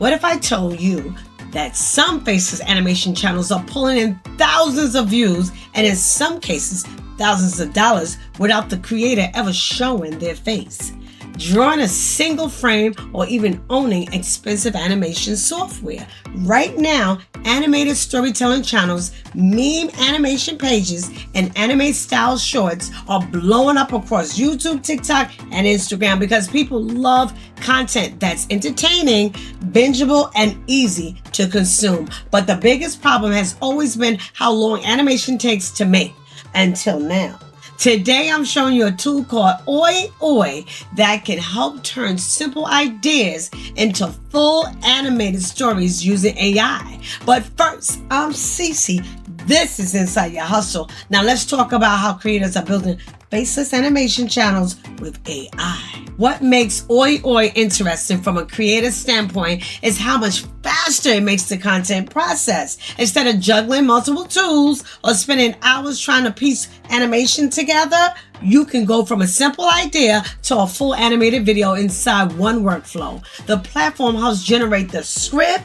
What if I told you that some Faceless animation channels are pulling in thousands of views and in some cases thousands of dollars without the creator ever showing their face? Drawing a single frame or even owning expensive animation software. Right now, animated storytelling channels, meme animation pages, and anime style shorts are blowing up across YouTube, TikTok, and Instagram because people love content that's entertaining, bingeable, and easy to consume. But the biggest problem has always been how long animation takes to make until now. Today, I'm showing you a tool called OiOi that can help turn simple ideas into full animated stories using AI. But first, I'm Cece. This is Inside Your Hustle. Now let's talk about how creators are building faceless animation channels with AI. What makes OiOi interesting from a creative standpoint is how much faster it makes the content process. Instead of juggling multiple tools or spending hours trying to piece animation together, you can go from a simple idea to a full animated video inside one workflow. The platform helps generate the script,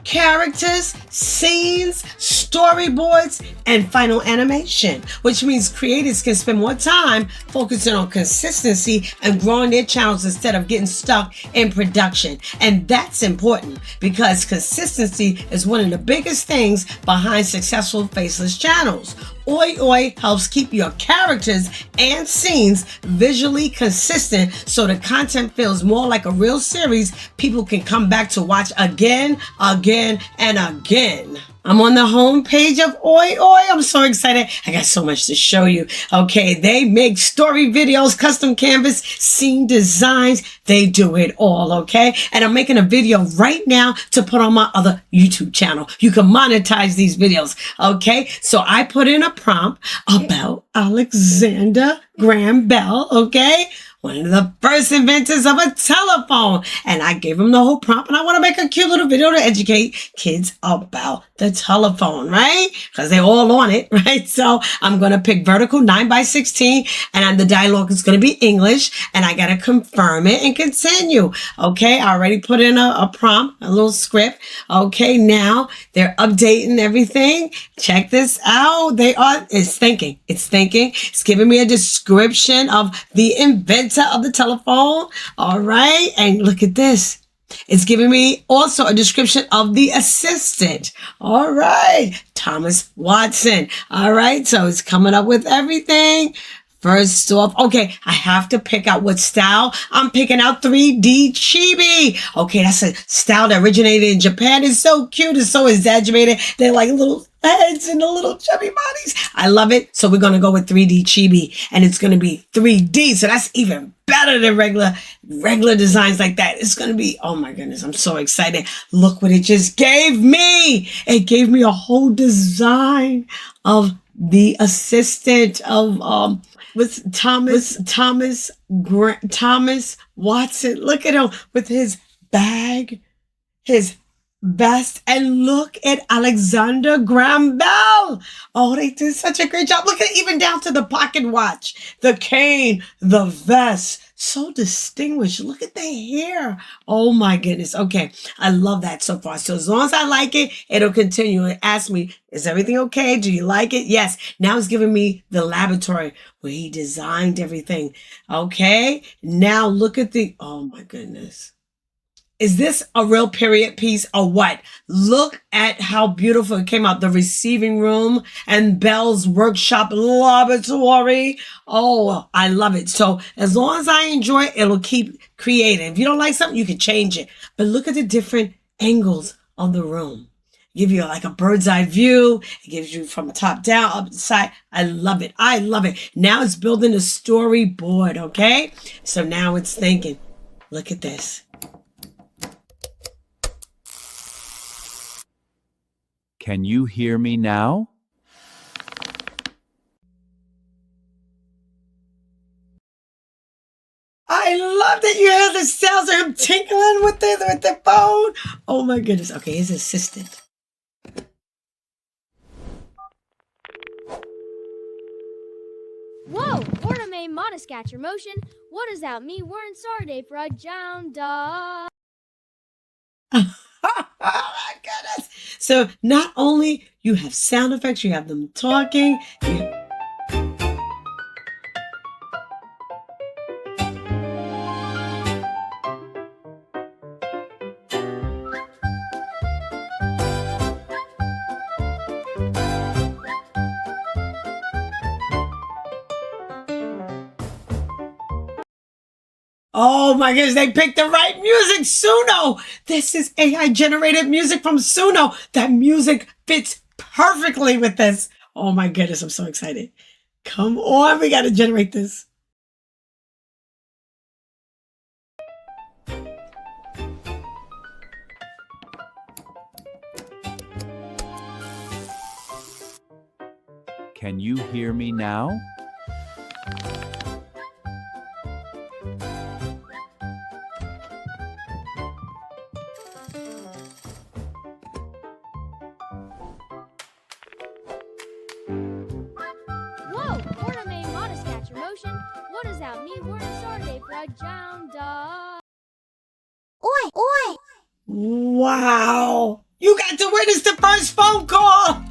characters, scenes, storyboards, and final animation, which means creators can spend more time focusing on consistency and growing their channels instead of getting stuck in production. And that's important because consistency is one of the biggest things behind successful faceless channels. OiOi helps keep your characters and scenes visually consistent so the content feels more like a real series people can come back to watch again, and again. I'm on the home page of OiOi. I'm so excited. I got so much to show you. Okay, they make story videos, custom canvas, scene designs. They do it all, okay? And I'm making a video right now to put on my other YouTube channel. You can monetize these videos, okay? So I put in a prompt about Alexander Graham Bell, okay? One of the first inventors of a telephone. And I gave him the whole prompt, and I want to make a cute little video to educate kids about the telephone, right? Because they're all on it, right? So I'm going to pick vertical 9:16, and the dialogue is going to be English, and I got to confirm it and continue. Okay, I already put in a prompt, a little script. Okay, now they're updating everything. Check this out. It's thinking. It's giving me a description of the inventor of the telephone. All right. And look at this. It's giving me also a description of the assistant. All right. Thomas Watson. All right. So it's coming up with everything. First off, okay, I have to pick out what style. I'm picking out 3D Chibi. Okay, that's a style that originated in Japan. It's so cute. It's so exaggerated. They're like little heads and the little chubby bodies. I love it. So we're going to go with 3D Chibi, and it's going to be 3D. So that's even better than regular designs like that. It's going to be, oh my goodness, I'm so excited. Look what it just gave me. It gave me a whole design of the assistant of, with Thomas Watson. Look at him with his bag, his vest, and look at Alexander Graham Bell. Oh, they did such a great job. Look at even down to the pocket watch, the cane, the vest. So distinguished. Look at the hair. Oh my goodness. Okay. I love that so far. So as long as I like it, it'll continue. It asks me, is everything okay? Do you like it? Yes. Now it's giving me the laboratory where he designed everything. Okay. Now look at oh my goodness. Is this a real period piece or what? Look at how beautiful it came out. The receiving room and Bell's workshop laboratory. Oh, I love it. So as long as I enjoy it, it'll keep creating. If you don't like something, you can change it. But look at the different angles of the room. Give you like a bird's eye view. It gives you from the top down, up the side. I love it. I love it. Now it's building a storyboard, okay? So now it's thinking, look at this. Can you hear me now? I love that you hear the sounds of him tinkling with the phone. Oh my goodness. Okay, his assistant. Whoa! Ornament modest catcher motion. What does that mean? We're in sorry day for a John dog. So not only you have sound effects, you have them talking. Oh my goodness, they picked the right music, Suno. This is AI generated music from Suno. That music fits perfectly with this. Oh my goodness, I'm so excited. Come on, we got to generate this. Can you hear me now? Whoa, ornament Moniscatcher motion. What does that mean? We're in Saturday for a down dog. Oi, oi! Wow. You got to witness the first phone call.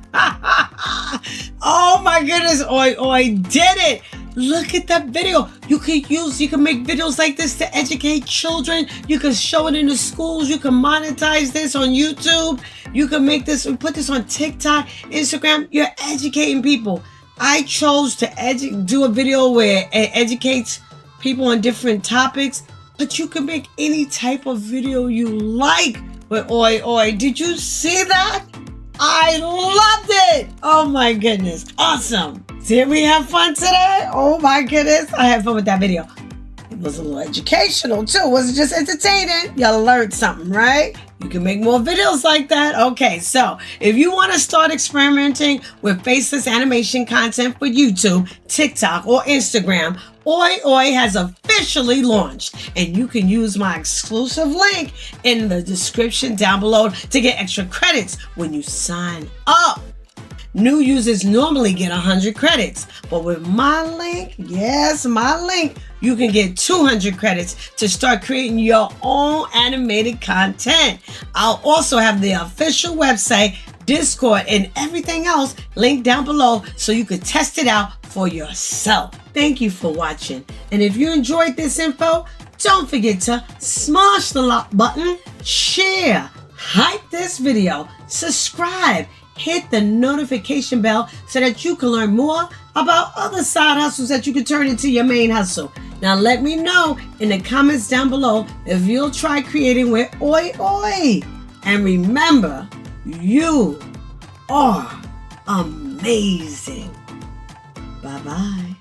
Oh my goodness, OiOi did it. Look at that video. You can make videos like this to educate children. You can show it in the schools. You can monetize this on YouTube. You can make this, put this on TikTok, Instagram. You're educating people. I chose to do a video where it educates people on different topics, but you can make any type of video you like with OiOi. Did you see that? I loved it. Oh my goodness. Awesome. Did we have fun today? Oh my goodness. I had fun with that video. It was a little educational too. It wasn't just entertaining. Y'all learned something, right? You can make more videos like that. Okay, so if you want to start experimenting with faceless animation content for YouTube, TikTok, or Instagram, OiOi has officially launched, and you can use my exclusive link in the description down below to get extra credits when you sign up. New users normally get 100 credits, but with my link, yes, my link, you can get 200 credits to start creating your own animated content. I'll also have the official website, Discord, and everything else linked down below so you can test it out for yourself. Thank you for watching. And if you enjoyed this info, don't forget to smash the like button, share, hype this video, subscribe, hit the notification bell so that you can learn more about other side hustles that you can turn into your main hustle. Now let me know in the comments down below if you'll try creating with OiOi. And remember, you are amazing. Bye-bye.